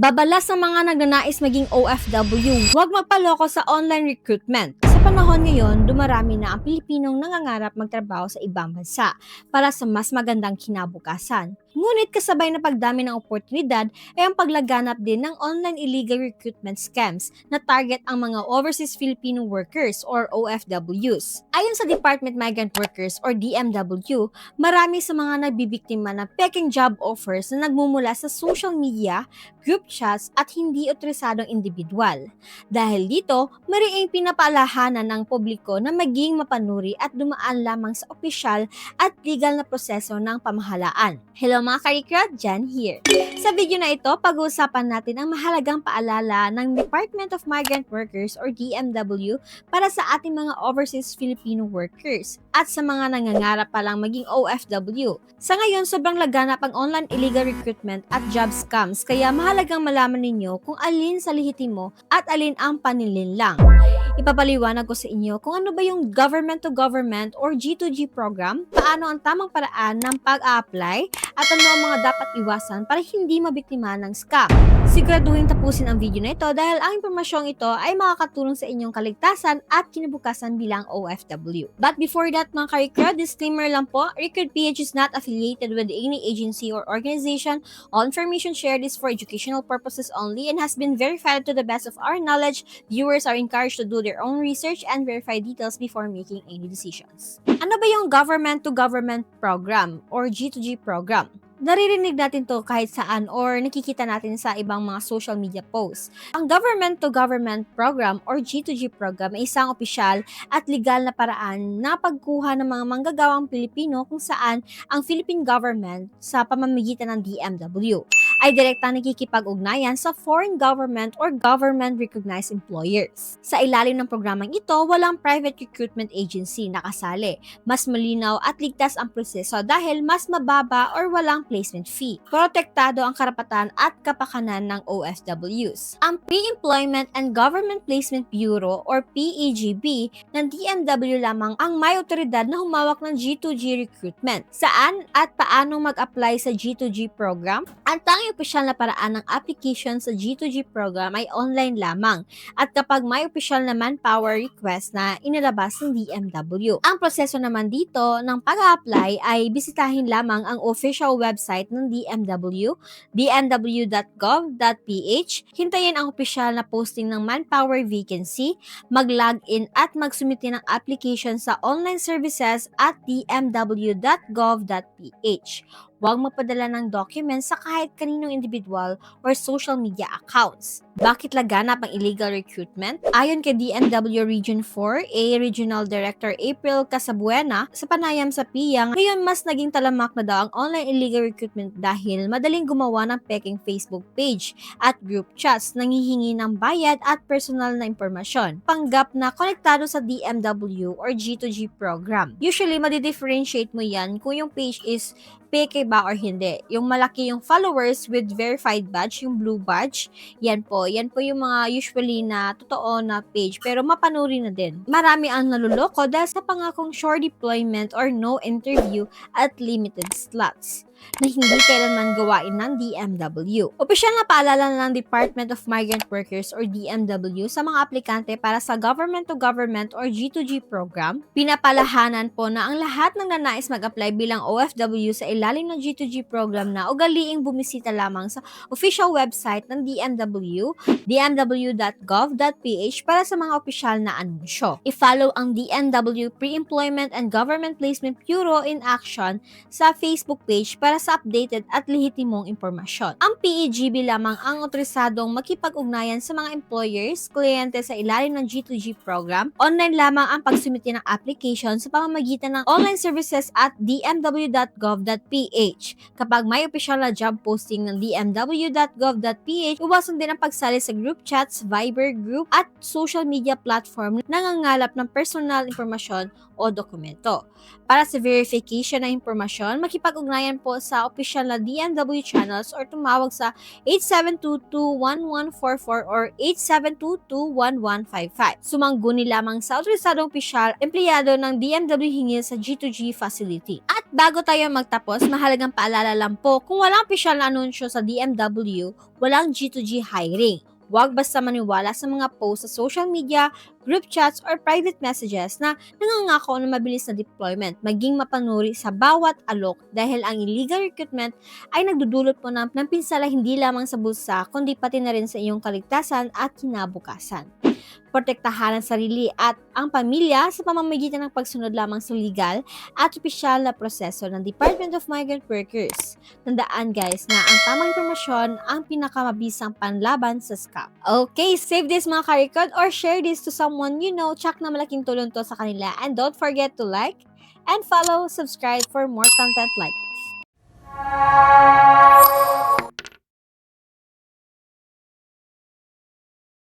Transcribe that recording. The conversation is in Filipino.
Babala sa mga nagnanais maging OFW, huwag magpaloko sa online recruitment. Sa panahon ngayon, dumarami na ang Pilipinong nangangarap magtrabaho sa ibang bansa para sa mas magandang kinabukasan. Ngunit kasabay na pagdami ng oportunidad ay ang paglaganap din ng online illegal recruitment scams na target ang mga overseas Filipino workers or OFWs. Ayon sa Department Migrant Workers or DMW, marami sa mga nagbibiktima ng peking job offers na nagmumula sa social media, group chats at hindi otorisadong individual. Dahil dito, mariing pinapaalahanan ng publiko na maging mapanuri at dumaan lamang sa opisyal at legal na proseso ng pamahalaan. Hello mga karikrat, Jan here. Sa video na ito, pag-uusapan natin ang mahalagang paalala ng Department of Migrant Workers or DMW para sa ating mga overseas Filipino workers at sa mga nangangarap palang maging OFW. Sa ngayon, sobrang laganap ang online illegal recruitment at job scams kaya mahalagang malaman ninyo kung alin sa lehitimo at alin ang panilinlang. Ipapaliwanag ko sa inyo kung ano ba yung government to government or G2G program, paano ang tamang paraan ng pag-a-apply at ano ang mga dapat iwasan para hindi mabiktima ng scam. Siguraduhin tapusin ang video na ito dahil ang impormasyong ito ay makakatulong sa inyong kaligtasan at kinabukasan bilang OFW. But before that mga karikra, disclaimer lang po, Recruit PH is not affiliated with any agency or organization. All information shared is for educational purposes only and has been verified to the best of our knowledge. Viewers are encouraged to do their own research and verify details before making any decisions. Ano ba yung government to government program or G2G program? Naririnig natin to kahit saan or nakikita natin sa ibang mga social media posts. Ang government to government program or G2G program ay isang opisyal at legal na paraan na pagkuha ng mga manggagawang Pilipino kung saan ang Philippine government sa pamamagitan ng DMW ay direktang nakikipag-ugnayan sa foreign government or government-recognized employers. Sa ilalim ng programang ito, walang private recruitment agency na kasali. Mas malinaw at ligtas ang proseso dahil mas mababa or walang placement fee. Protektado ang karapatan at kapakanan ng OFWs. Ang Pre-Employment and Government Placement Bureau or PEGB ng DMW lamang ang may otoridad na humawak ng G2G recruitment. Saan at paano mag-apply sa G2G program? Ang tanging opisyal na paraan ng application sa G2G program ay online lamang at kapag may opisyal na manpower request na inilabas ng DMW. Ang proseso naman dito ng pag-apply ay bisitahin lamang ang official website ng DMW, dmw.gov.ph, hintayin ang opisyal na posting ng manpower vacancy, mag-login at magsumite ng application sa online services at dmw.gov.ph. Huwag magpadala ng documents sa kahit kaninong individual or social media accounts. Bakit laganap ang illegal recruitment? Ayon kay DMW Region 4A Regional Director April Casabuena, sa panayam sa PIA, ngayon mas naging talamak na daw ang online illegal recruitment dahil madaling gumawa ng peking Facebook page at group chats nanghihingi ng bayad at personal na impormasyon. Panggap na konektado sa DMW or G2G program. Usually, madidifferentiate mo yan kung yung page is peke ba or hindi. Yung malaki yung followers with verified badge, yung blue badge, yan po yung mga usually na totoo na page pero mapanuri na din. Marami ang naluloko dahil sa pangakong short deployment or no interview at limited slots na hindi kailanman gawain ng DMW. Opisyal na paalala ng Department of Migrant Workers or DMW sa mga aplikante para sa government to government or G2G program. Pinapalahanan po na ang lahat ng nanais mag-apply bilang OFW sa ilalim ng G2G program na ugaliing bumisita lamang sa official website ng DMW, dmw.gov.ph para sa mga opisyal na anunsyo. I-follow ang DMW Pre-Employment and Government Placement Bureau in action sa Facebook page para sa updated at lehitimong impormasyon. Ang PEGB lamang ang otorisadong makipag-ugnayan sa mga employers, kliyente sa ilalim ng G2G program. Online lamang ang pagsumite ng application sa pamamagitan ng online services at dmw.gov.ph. Kapag may opisyal na job posting ng dmw.gov.ph, iwasan din ang pagsali sa group chats, Viber group at social media platform na nangangalap ng personal impormasyon o dokumento. Para sa verification ng impormasyon, makipag-ugnayan po sa opisyal na DMW channels or tumawag sa 8722-1144 or 8722-1155. Sumangguni lamang sa otorisadong opisyal empleyado ng DMW hinggil sa G2G facility. At bago tayo magtapos, mahalagang paalala lang po, kung walang opisyal na anunsyo sa DMW, walang G2G hiring. Huwag basta maniwala sa mga posts sa social media, group chats, or private messages na nangangako ng mabilis na deployment. Maging mapanuri sa bawat alok dahil ang illegal recruitment ay nagdudulot po ng pinsala hindi lamang sa bulsa kundi pati na rin sa iyong kaligtasan at kinabukasan. Protektahan ang sarili at ang pamilya sa pamamagitan ng pagsunod lamang sa legal at opisyal na proseso ng Department of Migrant Workers. Tandaan guys na ang tamang impormasyon ang pinakamabisang panlaban sa scam. Okay, save this mga karikod or share this to someone you know. Tsak na malaking tulong to sa kanila. And don't forget to like and follow, subscribe for more content like this.